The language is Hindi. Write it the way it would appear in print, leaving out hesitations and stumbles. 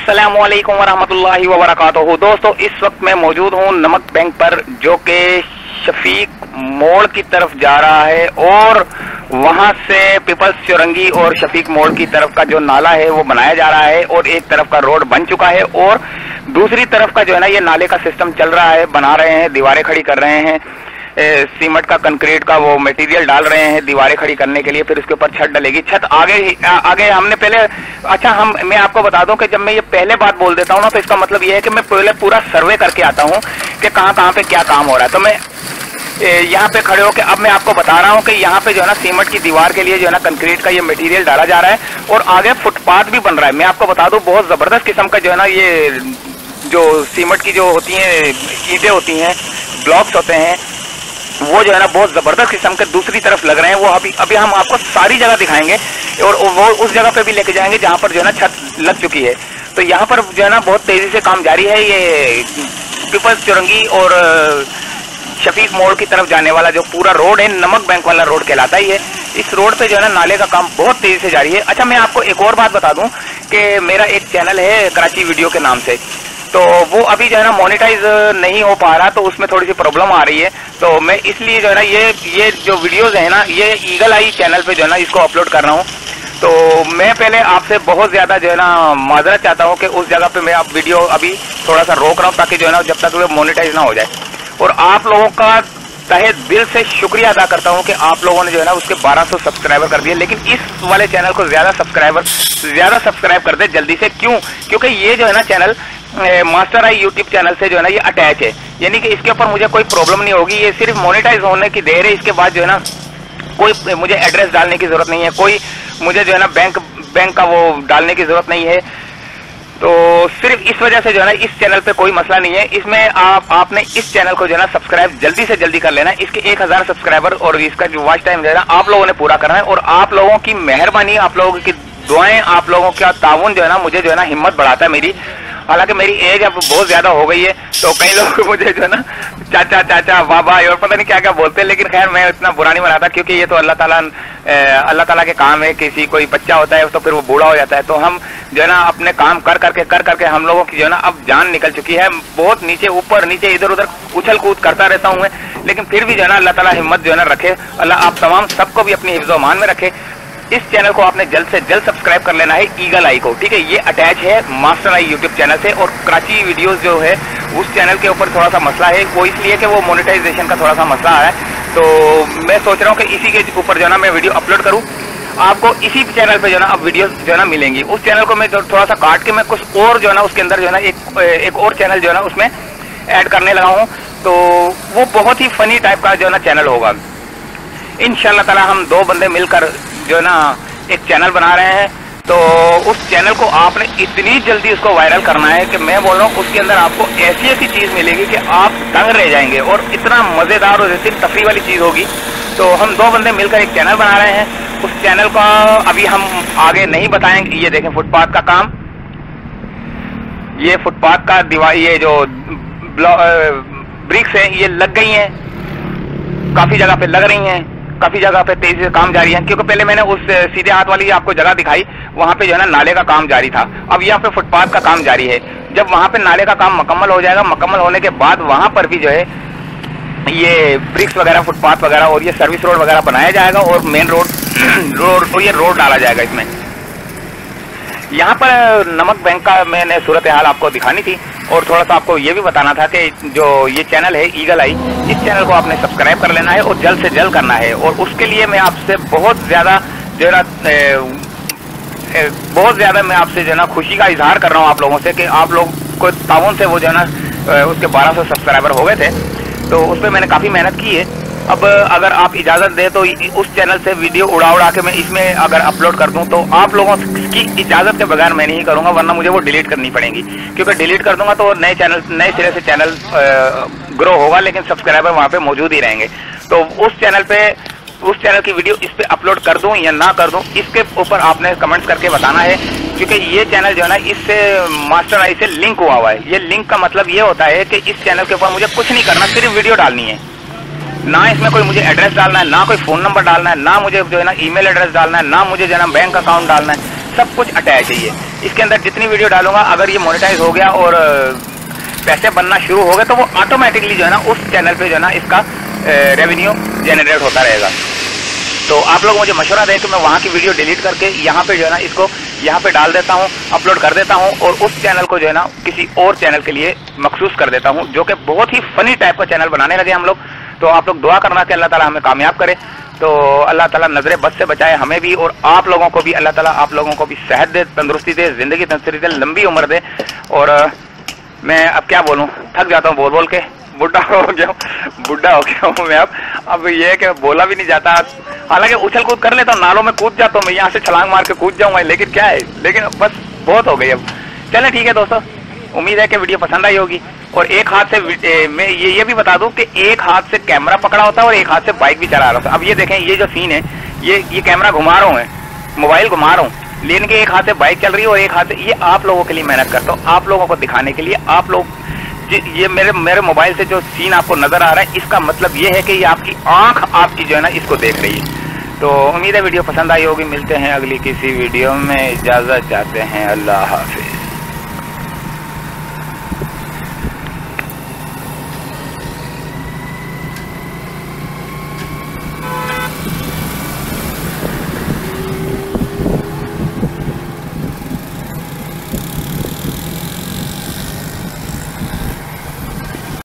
अस्सलामुअलैकुम वरहमतुल्लाहि वबरकातुहू। दोस्तों, इस वक्त मैं मौजूद हूँ नमक बैंक पर, जो कि शफीक मोड़ की तरफ जा रहा है और वहां से पीपल्स चौरंगी और शफीक मोड़ की तरफ का जो नाला है वो बनाया जा रहा है और एक तरफ का रोड बन चुका है और दूसरी तरफ का जो है ना ये नाले का सिस्टम चल रहा है, बना रहे हैं, दीवारें खड़ी कर रहे हैं, सीमेंट का कंक्रीट का वो मटेरियल डाल रहे हैं दीवारें खड़ी करने के लिए, फिर उसके ऊपर छत डलेगी। छत आगे हमने पहले मैं आपको बता दूं कि जब मैं ये पहले बात बोल देता हूं ना तो इसका मतलब ये है कि मैं पहले पूरा सर्वे करके आता हूं कि कहां पे क्या काम हो रहा है। तो मैं यहाँ पे खड़े होकर अब मैं आपको बता रहा हूँ कि यहाँ पे जो है ना सीमेंट की दीवार के लिए जो है ना कंक्रीट का ये मटेरियल डाला जा रहा है और आगे फुटपाथ भी बन रहा है। मैं आपको बता दूं बहुत जबरदस्त किस्म का जो है ना ये जो सीमेंट की जो होती है ईंटें होती हैं, ब्लॉक्स होते हैं, वो जो है ना बहुत जबरदस्त किस्म के दूसरी तरफ लग रहे हैं। वो अभी हम आपको सारी जगह दिखाएंगे और वो उस जगह पे भी लेके जाएंगे जहाँ पर जो है ना छत लग चुकी है। तो यहाँ पर जो है ना बहुत तेजी से काम जारी है। ये पीपल्स चौरंगी और शफीक मोड़ की तरफ जाने वाला जो पूरा रोड है, नमक बैंक वाला रोड कहलाता ही है। इस रोड पे जो है ना नाले का काम बहुत तेजी से जारी है। अच्छा, मैं आपको एक और बात बता दूं कि मेरा एक चैनल है कराची वीडियो के नाम से, तो वो अभी जो है ना मोनेटाइज नहीं हो पा रहा, तो उसमें थोड़ी सी प्रॉब्लम आ रही है। तो मैं इसलिए जो है ना ये जो वीडियोस है ना ये ईगल आई चैनल पे जो है ना इसको अपलोड कर रहा हूँ। तो मैं पहले आपसे बहुत ज्यादा जो है ना माजरत चाहता हूँ कि उस जगह पे मैं आप वीडियो अभी थोड़ा सा रोक रहा हूँ ताकि जो है ना जब तक वो मोनेटाइज ना हो जाए। और आप लोगों का तहे दिल से शुक्रिया अदा करता हूं कि आप लोगों ने जो है ना उसके 1200 सब्सक्राइबर कर दिए, लेकिन इस वाले चैनल को ज्यादा सब्सक्राइब कर दे जल्दी से। क्यों? क्योंकि ये जो है ना चैनल मास्टर आई यूट्यूब चैनल से जो है ना ये अटैच है, यानी कि इसके ऊपर मुझे कोई प्रॉब्लम नहीं होगी। ये सिर्फ मोनेटाइज होने की देर है। इसके बाद जो है ना कोई मुझे एड्रेस डालने की जरूरत नहीं है, कोई मुझे जो है ना बैंक का वो डालने की जरूरत नहीं है। तो सिर्फ इस वजह से जो है ना इस चैनल पे कोई मसला नहीं है। इसमें आपने इस चैनल को जो है ना सब्सक्राइब जल्दी से जल्दी कर लेना। इसके 1000 सब्सक्राइबर और इसका जो वॉच टाइम जो है ना आप लोगों ने पूरा करना है। और आप लोगों की मेहरबानी, आप लोगों की दुआएं, आप लोगों का ताउन जो है ना मुझे जो है ना हिम्मत बढ़ाता है मेरी। हालांकि मेरी एज अब बहुत ज्यादा हो गई है, तो कई लोग मुझे जो है ना चाचा बाबा और पता नहीं क्या क्या बोलते हैं, लेकिन खैर मैं इतना बुरा नहीं मनाता क्योंकि ये तो अल्लाह ताला के काम है। किसी कोई बच्चा होता है तो फिर वो बूढ़ा हो जाता है, तो हम जो है ना अपने काम कर करके हम लोगों की जो है ना अब जान निकल चुकी है। बहुत नीचे ऊपर नीचे इधर उधर उछल कूद करता रहता हूँ मैं, लेकिन फिर भी जो है ना अल्लाह ताला हिम्मत जो है ना रखे। अल्लाह आप तमाम सबको भी अपनी हिफ्ज़ मान में रखे। इस चैनल को आपने जल्द से जल्द सब्सक्राइब कर लेना है, ईगल आई को, ठीक है। ये अटैच है मास्टर आई यूट्यूब चैनल से। और कराची वीडियोस जो है उस चैनल के ऊपर थोड़ा सा मसला है, वो इसलिए कि वो मोनेटाइजेशन का थोड़ा सा मसला आ रहा है। तो मैं सोच रहा हूँ कि इसी के ऊपर जो है ना मैं वीडियो अपलोड करूँ। आपको इसी चैनल पे जो है ना अब वीडियो जो है ना मिलेंगी। उस चैनल को मैं थोड़ा सा काट के मैं कुछ और जो है ना उसके अंदर जो है ना एक और चैनल जो है ना उसमें ऐड करने लगा हूँ। तो वो बहुत ही फनी टाइप का जो है ना चैनल होगा। इंशाल्लाह ताला हम दो बंदे मिलकर जो है ना एक चैनल बना रहे हैं। तो उस चैनल को आपने इतनी जल्दी उसको वायरल करना है कि मैं बोल रहा हूँ उसके अंदर आपको ऐसी ऐसी चीज मिलेगी कि आप दंग रह जाएंगे और इतना मजेदार और ऐसी तफरी वाली चीज होगी। तो हम दो बंदे मिलकर एक चैनल बना रहे हैं। उस चैनल का अभी हम आगे नहीं बताएंगे। ये देखें फुटपाथ का काम, ये फुटपाथ का दीवार, ये जो ब्रिक्स है ये लग गई हैं, काफी जगह पे लग रही हैं, काफी जगह पे तेजी से काम जारी है। क्योंकि पहले मैंने उस सीधे हाथ वाली आपको जगह दिखाई, वहां पे जो है ना नाले का काम जारी था। अब यहाँ पे फुटपाथ का काम जारी है। जब वहां पे नाले का काम मुकम्मल हो जाएगा, मुकम्मल होने के बाद वहां पर भी जो है ये ब्रिक्स वगैरह, फुटपाथ वगैरह और ये सर्विस रोड वगैरह बनाया जाएगा और मेन रोड तो ये रोड डाला जाएगा इसमें। यहाँ पर नमक बैंक का मैंने सूरत हाल आपको दिखानी थी और थोड़ा सा आपको ये भी बताना था कि जो ये चैनल है ईगल आई, इस चैनल को आपने सब्सक्राइब कर लेना है और जल्द से जल्द करना है। और उसके लिए मैं आपसे बहुत ज्यादा जो है ना मैं आपसे जो है ना खुशी का इजहार कर रहा हूँ आप लोगों से कि आप लोग को ताउन से वो जो है ना उसके 1200 सब्सक्राइबर हो गए थे। तो उस पर मैंने काफी मेहनत की है। अब अगर आप इजाजत दें तो उस चैनल से वीडियो उड़ा के मैं इसमें अगर अपलोड कर दूं तो आप लोगों की इजाजत के बगैर मैं नहीं करूंगा, वरना मुझे वो डिलीट करनी पड़ेगी। क्योंकि डिलीट कर दूंगा तो नए सिरे से चैनल ग्रो होगा, लेकिन सब्सक्राइबर वहां पे मौजूद ही रहेंगे। तो उस चैनल की वीडियो इस पे अपलोड कर दूं या ना कर दूं, इसके ऊपर आपने कमेंट्स करके बताना है। क्योंकि ये चैनल जो है ना इससे मास्टर आई से लिंक हुआ है। ये लिंक का मतलब ये होता है कि इस चैनल के ऊपर मुझे कुछ नहीं करना, सिर्फ वीडियो डालनी है। ना इसमें कोई मुझे एड्रेस डालना है, ना कोई फोन नंबर डालना है, ना मुझे जो है ना ईमेल एड्रेस डालना है, ना मुझे जो है ना बैंक अकाउंट डालना है। सब कुछ अटैच है ये। इसके अंदर जितनी वीडियो डालूंगा, अगर ये मोनेटाइज हो गया और पैसे बनना शुरू हो गए तो वो ऑटोमेटिकली जो है ना उस चैनल पे जो है ना इसका रेवेन्यू जनरेट होता रहेगा। तो आप लोग मुझे मशवरा दें कि मैं वहाँ की वीडियो डिलीट करके यहाँ पे जो है ना इसको यहाँ पे डाल देता हूँ, अपलोड कर देता हूँ और उस चैनल को जो है ना किसी और चैनल के लिए मखसूस कर देता हूँ, जो कि बहुत ही फनी टाइप का चैनल बनाने लगे हम लोग। तो आप लोग दुआ करना कि अल्लाह ताला हमें कामयाब करे। तो अल्लाह ताला नजरे बद से बचाए हमें भी, और आप लोगों को भी अल्लाह ताला आप लोगों को भी सेहत दे, तंदुरुस्ती दे, जिंदगी तंदुरुस्ती दे, लंबी उम्र दे। और मैं अब क्या बोलूँ, थक जाता हूँ बोल बोल के, बुढ़ा हो गया हूँ मैं अब ये कि बोला भी नहीं जाता। हालांकि उछल कूद कर लेता हूँ, नालों में कूद जाता हूँ मैं, यहाँ से छलांग मार के कूद जाऊंगा, लेकिन क्या है, लेकिन बस बहुत हो गई अब। चलें ठीक है दोस्तों, उम्मीद है कि वीडियो पसंद आई होगी। और एक हाथ से मैं ये भी बता दूं कि एक हाथ से कैमरा पकड़ा होता है और एक हाथ से बाइक भी चला रहा होता है। अब ये देखें, ये जो सीन है, ये कैमरा घुमा रहा हूँ मैं, मोबाइल घुमा रहा हूँ, लेकिन एक हाथ से बाइक चल रही है और एक हाथ से, ये आप लोगों के लिए मेहनत करता हूँ, आप लोगों को दिखाने के लिए। आप लोग ये मेरे मोबाइल से जो सीन आपको नजर आ रहा है, इसका मतलब ये है कि ये आपकी आंख आपकी जो है ना इसको देख रही है। तो उम्मीद है वीडियो पसंद आई होगी। मिलते हैं अगली किसी वीडियो में, इजाजत चाहते हैं, अल्लाह हाफिज।